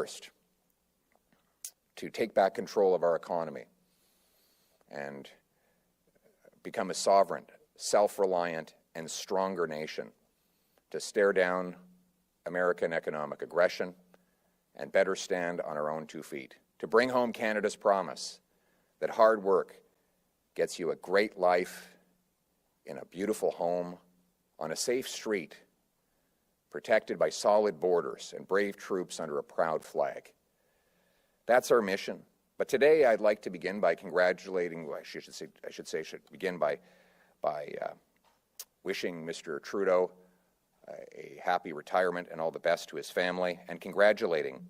First, to take back control of our economy and become a sovereign, self-reliant, and stronger nation, to stare down American economic aggression and better stand on our own 2 feet, to bring home Canada's promise that hard work gets you a great life in a beautiful home, on a safe street, protected by solid borders and brave troops under a proud flag. That's our mission. But today I'd like to begin by congratulating, well, I should begin by wishing Mr. Trudeau a happy retirement and all the best to his family, and congratulating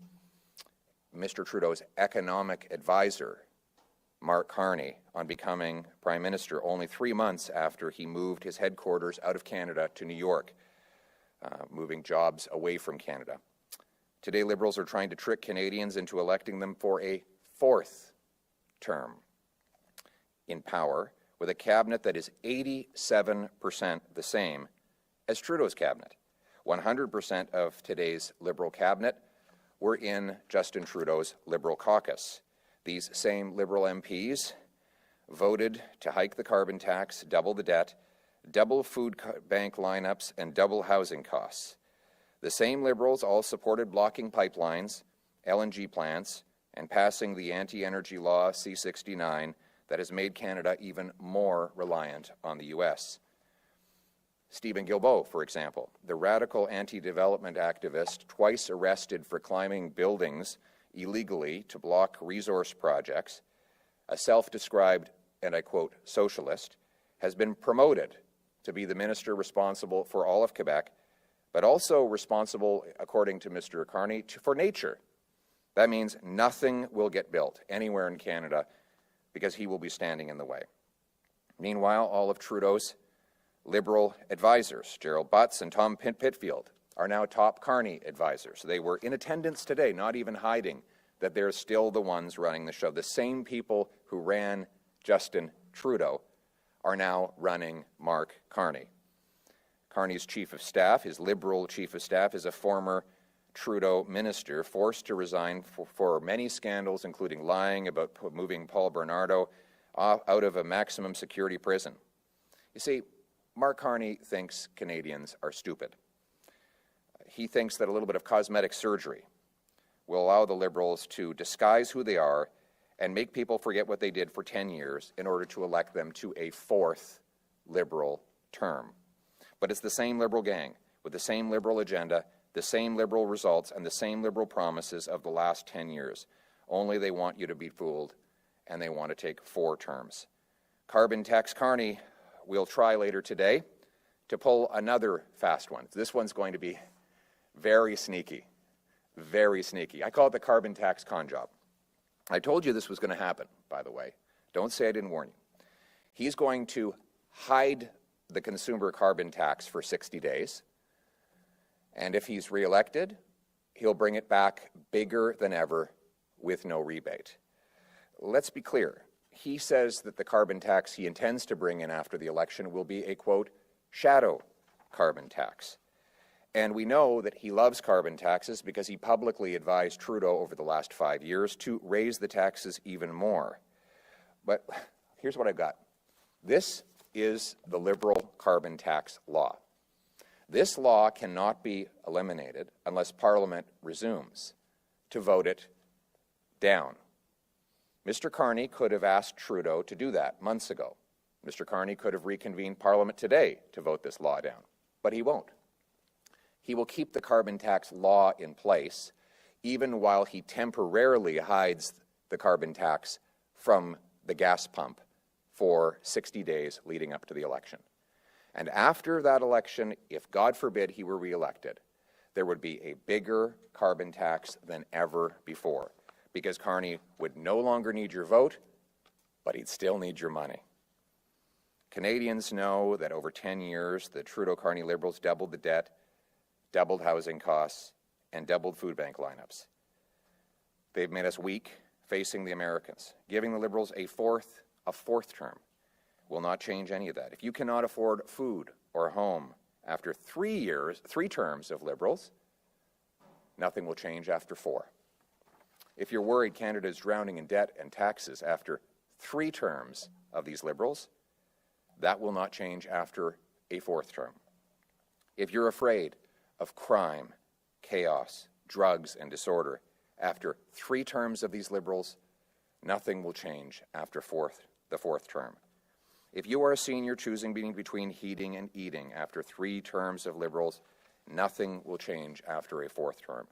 Mr. Trudeau's economic advisor, Mark Carney, on becoming Prime Minister only 3 months after he moved his headquarters out of Canada to New York, moving jobs away from Canada. Today, Liberals are trying to trick Canadians into electing them for a 4th term in power, with a cabinet that is 87% the same as Trudeau's cabinet. 100% of today's Liberal cabinet were in Justin Trudeau's Liberal caucus. These same Liberal MPs voted to hike the carbon tax, double the debt, double food bank lineups, and double housing costs. The same Liberals all supported blocking pipelines, LNG plants, and passing the anti-energy law C-69 that has made Canada even more reliant on the U.S. Stephen Guilbeault, for example, the radical anti-development activist twice arrested for climbing buildings illegally to block resource projects, a self-described, and I quote, socialist, has been promoted to be the minister responsible for all of Quebec, but also responsible, according to Mr. Carney, for nature. That means nothing will get built anywhere in Canada because he will be standing in the way. Meanwhile, all of Trudeau's Liberal advisors, Gerald Butts and Tom Pitfield, are now top Carney advisors. They were in attendance today, not even hiding that they're still the ones running the show. The same people who ran Justin Trudeau are now running Mark Carney. Carney's chief of staff, his Liberal chief of staff, is a former Trudeau minister forced to resign for many scandals, including lying about moving Paul Bernardo out of a maximum security prison. You see, Mark Carney thinks Canadians are stupid. He thinks that a little bit of cosmetic surgery will allow the Liberals to disguise who they are and make people forget what they did for 10 years in order to elect them to a 4th Liberal term. But it's the same Liberal gang with the same Liberal agenda, the same Liberal results, and the same Liberal promises of the last 10 years. Only they want you to be fooled, and they want to take 4 terms. Carbon tax Carney will try later today to pull another fast one. This one's going to be very sneaky, very sneaky. I call it the carbon tax con job. I told you this was going to happen, by the way. Don't say I didn't warn you. He's going to hide the consumer carbon tax for 60 days, and if he's reelected, he'll bring it back bigger than ever with no rebate. Let's be clear. He says that the carbon tax he intends to bring in after the election will be a, quote, shadow carbon tax. And we know that he loves carbon taxes because he publicly advised Trudeau over the last 5 years to raise the taxes even more. But here's what I've got. This is the Liberal carbon tax law. This law cannot be eliminated unless Parliament resumes to vote it down. Mr. Carney could have asked Trudeau to do that months ago. Mr. Carney could have reconvened Parliament today to vote this law down, but he won't. He will keep the carbon tax law in place even while he temporarily hides the carbon tax from the gas pump for 60 days leading up to the election. And after that election, if God forbid he were reelected, there would be a bigger carbon tax than ever before, because Carney would no longer need your vote, but he'd still need your money. Canadians know that over 10 years, the Trudeau-Carney Liberals doubled the debt, doubled housing costs, and doubled food bank lineups. They've made us weak facing the Americans. Giving the Liberals a fourth term will not change any of that. If you cannot afford food or a home after 3 terms of Liberals, nothing will change after 4. If you're worried Canada is drowning in debt and taxes after 3 terms of these Liberals, that will not change after a 4th term. If you're afraid of crime, chaos, drugs, and disorder after 3 terms of these Liberals, nothing will change after the 4th term. If you are a senior choosing between heating and eating after 3 terms of Liberals, nothing will change after a 4th term.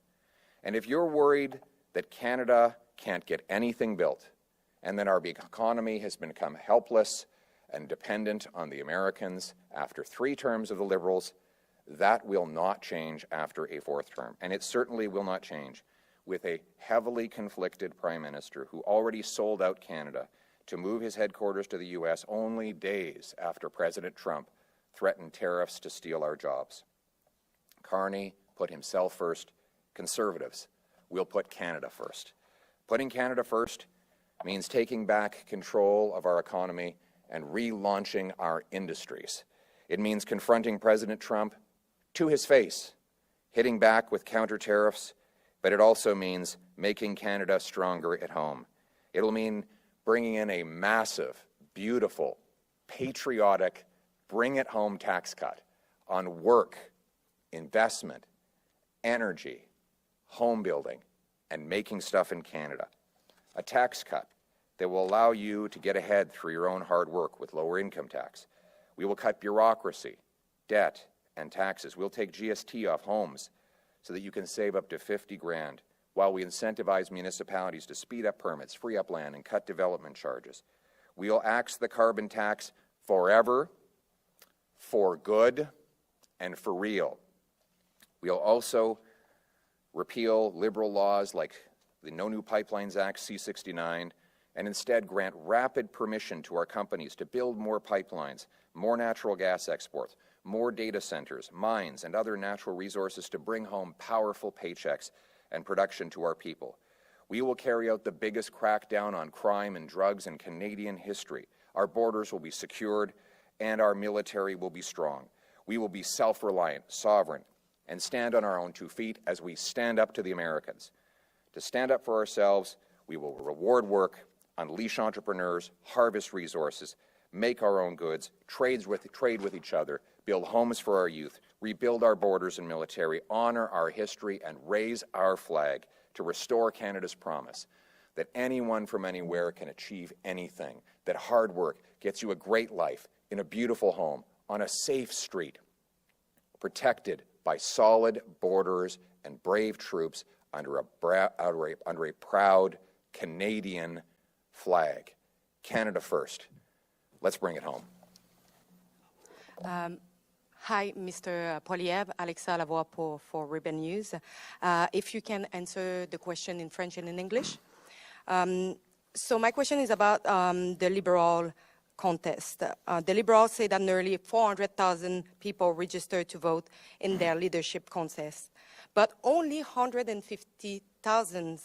And if you're worried that Canada can't get anything built and that our economy has become helpless and dependent on the Americans after 3 terms of the Liberals, that will not change after a 4th term. And it certainly will not change with a heavily conflicted Prime Minister who already sold out Canada to move his headquarters to the U.S. only days after President Trump threatened tariffs to steal our jobs. Carney put himself first. Conservatives will put Canada first. Putting Canada first means taking back control of our economy and relaunching our industries. It means confronting President Trump to his face, hitting back with counter tariffs, but it also means making Canada stronger at home. It'll mean bringing in a massive, beautiful, patriotic, bring-it-home tax cut on work, investment, energy, home building, and making stuff in Canada. A tax cut that will allow you to get ahead through your own hard work with lower income tax. We will cut bureaucracy, debt, and taxes. We'll take GST off homes so that you can save up to 50 grand while we incentivize municipalities to speed up permits, free up land, and cut development charges. We'll axe the carbon tax forever, for good, and for real. We'll also repeal Liberal laws like the No New Pipelines Act, C-69, and instead grant rapid permission to our companies to build more pipelines, more natural gas exports, more data centers, mines, and other natural resources to bring home powerful paychecks and production to our people. We will carry out the biggest crackdown on crime and drugs in Canadian history. Our borders will be secured, and our military will be strong. We will be self-reliant, sovereign, and stand on our own 2 feet as we stand up to the Americans. To stand up for ourselves, we will reward work, unleash entrepreneurs, harvest resources, make our own goods, trade with each other, build homes for our youth, rebuild our borders and military, honor our history, and raise our flag to restore Canada's promise that anyone from anywhere can achieve anything, that hard work gets you a great life in a beautiful home, on a safe street, protected by solid borders and brave troops under a proud Canadian flag. Canada first. Let's bring it home. Hi, Mr. Poilievre, Alexa Lavoie for Ribbon News. If you can answer the question in French and in English. So my question is about the Liberal contest. The Liberals say that nearly 400,000 people registered to vote in their leadership contest, but only 150,000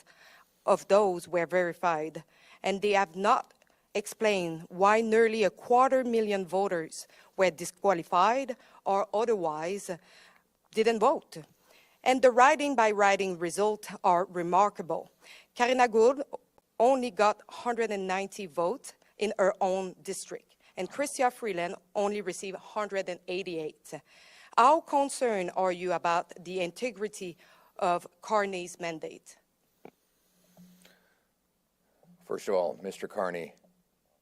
of those were verified, and they have not explained why nearly 250,000 voters were disqualified or otherwise didn't vote. And the riding-by-riding results are remarkable. Karina Gould only got 190 votes in her own district, and Chrystia Freeland only received 188. How concerned are you about the integrity of Carney's mandate? First of all, Mr. Carney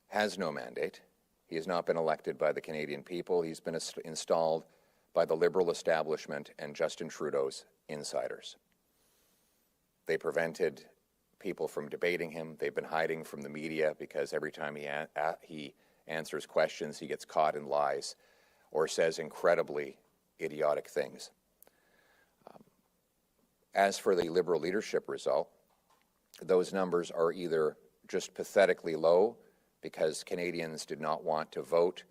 has no mandate. He has not been elected by the Canadian people. He's been installed by the Liberal establishment and Justin Trudeau's insiders. They prevented people from debating him. They've been hiding from the media because every time he answers questions, he gets caught in lies or says incredibly idiotic things. As for the Liberal leadership result, those numbers are either just pathetically low because Canadians did not want to vote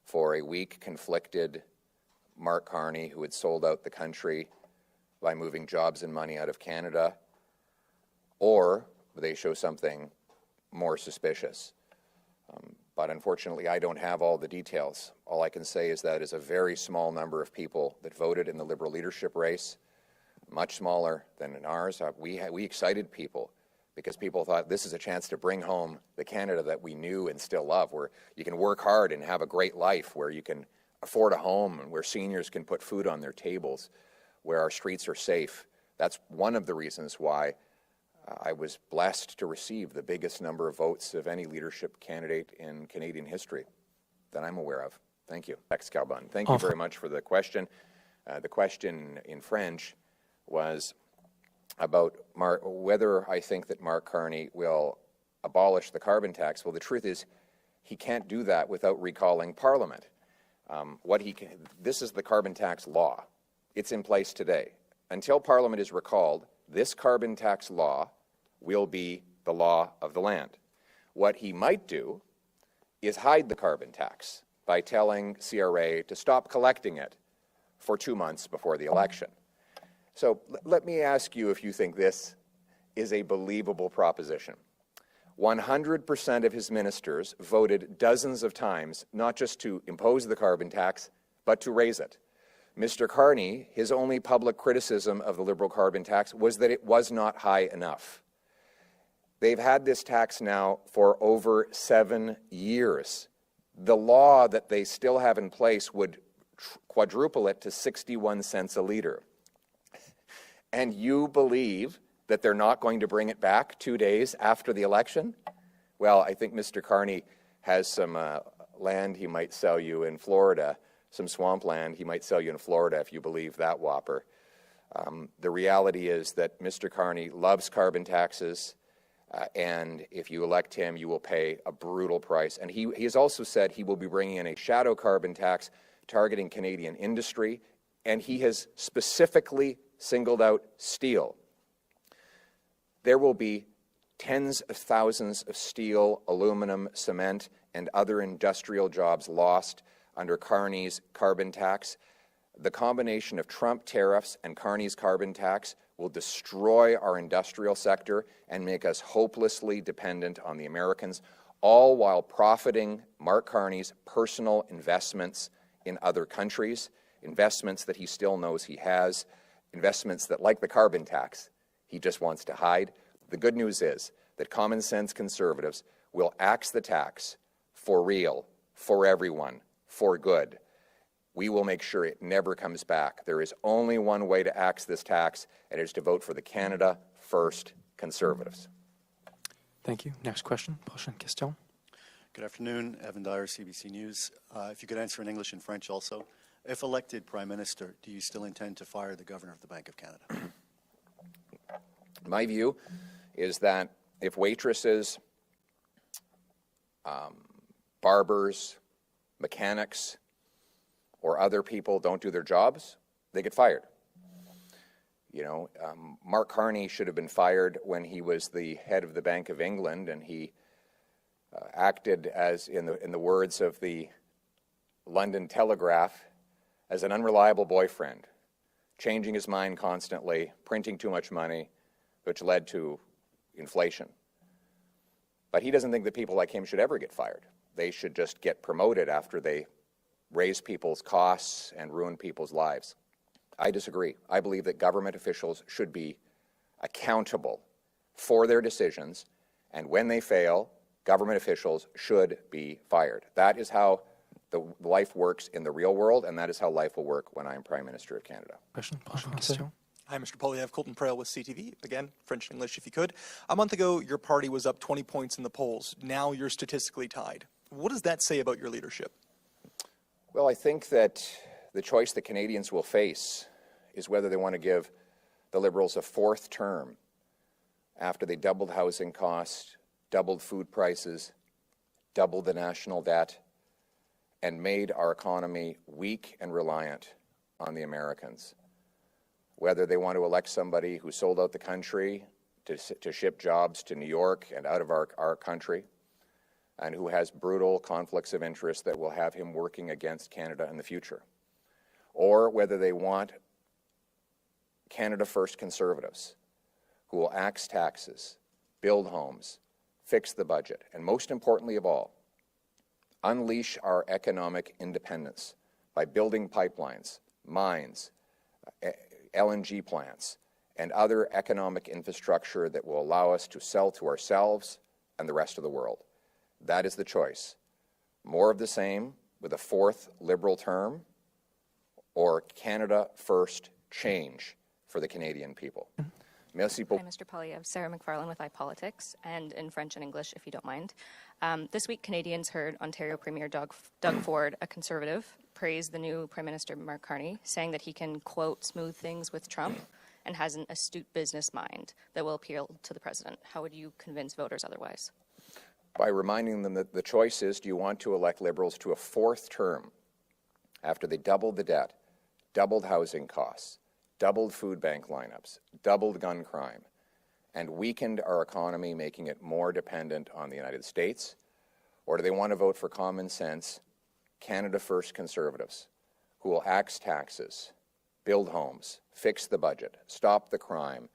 for a weak, conflicted Mark Carney who had sold out the country by moving jobs and money out of Canada, or they show something more suspicious. But unfortunately, I don't have all the details. All I can say is that it is a very small number of people that voted in the Liberal leadership race, much smaller than in ours. We excited people because people thought this is a chance to bring home the Canada that we knew and still love, where you can work hard and have a great life, where you can afford a home and where seniors can put food on their tables, where our streets are safe. That's one of the reasons why I was blessed to receive the biggest number of votes of any leadership candidate in Canadian history that I'm aware of. Thank you. Thank you very much for the question. The question in French was about whether I think that Mark Carney will abolish the carbon tax. Well, the truth is he can't do that without recalling Parliament. This is the carbon tax law. It's in place today. Until Parliament is recalled, this carbon tax law will be the law of the land. What he might do is hide the carbon tax by telling CRA to stop collecting it for 2 months before the election. So let me ask you if you think this is a believable proposition. 100% of his ministers voted dozens of times not just to impose the carbon tax, but to raise it. Mr. Carney, his only public criticism of the Liberal carbon tax was that it was not high enough. They've had this tax now for over 7 years. The law that they still have in place would quadruple it to 61 cents a litre. And you believe that they're not going to bring it back 2 days after the election? Well, I think Mr. Carney has some land he might sell you in Florida, some swampland he might sell you in Florida if you believe that whopper. The reality is that Mr. Carney loves carbon taxes, and if you elect him, you will pay a brutal price. And he has also said he will be bringing in a shadow carbon tax targeting Canadian industry, and he has specifically singled out steel. There will be tens of thousands of steel, aluminum, cement, and other industrial jobs lost under Carney's carbon tax. The combination of Trump tariffs and Carney's carbon tax will destroy our industrial sector and make us hopelessly dependent on the Americans, all while profiting Mark Carney's personal investments in other countries, investments that he still knows he has, investments that, like the carbon tax, he just wants to hide. The good news is that common sense conservatives will axe the tax for real, for everyone, for good. We will make sure it never comes back. There is only one way to axe this tax, and it is to vote for the Canada First Conservatives. Thank you. Next question. Prochaine question. Good afternoon. Evan Dyer, CBC News. If you could answer in English and French also. If elected Prime Minister, do you still intend to fire the Governor of the Bank of Canada? My view is that if waitresses, barbers, mechanics, or other people don't do their jobs, they get fired. You know, Mark Carney should have been fired when he was the head of the Bank of England, and he acted as, in the words of the London Telegraph, as an unreliable boyfriend, changing his mind constantly, printing too much money, which led to inflation. But he doesn't think that people like him should ever get fired. They should just get promoted after they raise people's costs and ruin people's lives. I disagree. I believe that government officials should be accountable for their decisions, and when they fail, government officials should be fired. That is how the life works in the real world, and that is how life will work when I am Prime Minister of Canada. Question. Prochaine question. Hi, Mr. Poilievre. Colton Prale with CTV. Again, French and English if you could. A month ago, your party was up 20 points in the polls. Now you're statistically tied. What does that say about your leadership? Well, I think that the choice that Canadians will face is whether they want to give the Liberals a fourth term after they doubled housing costs, doubled food prices, doubled the national debt, and made our economy weak and reliant on the Americans. Whether they want to elect somebody who sold out the country to ship jobs to New York and out of our country, and who has brutal conflicts of interest that will have him working against Canada in the future. Or whether they want Canada First Conservatives who will axe taxes, build homes, fix the budget, and most importantly of all, unleash our economic independence by building pipelines, mines, LNG plants, and other economic infrastructure that will allow us to sell to ourselves and the rest of the world. That is the choice. More of the same with a fourth Liberal term, or Canada First change for the Canadian people. Merci beaucoup. Hi, Mr. Polyev. Sarah McFarlane with iPolitics, and in French and English, if you don't mind. This week, Canadians heard Ontario Premier Doug Ford, a Conservative, praise the new Prime Minister Mark Carney, saying that he can, quote, smooth things with Trump and has an astute business mind that will appeal to the President. How would you convince voters otherwise? By reminding them that the choice is, do you want to elect Liberals to a fourth term after they doubled the debt, doubled housing costs, doubled food bank lineups, doubled gun crime, and weakened our economy, making it more dependent on the United States? Or do they want to vote for common sense, Canada First Conservatives, who will axe taxes, build homes, fix the budget, stop the crime,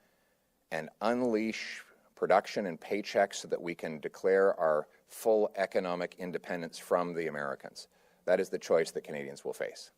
and unleash production and paychecks so that we can declare our full economic independence from the Americans? That is the choice that Canadians will face.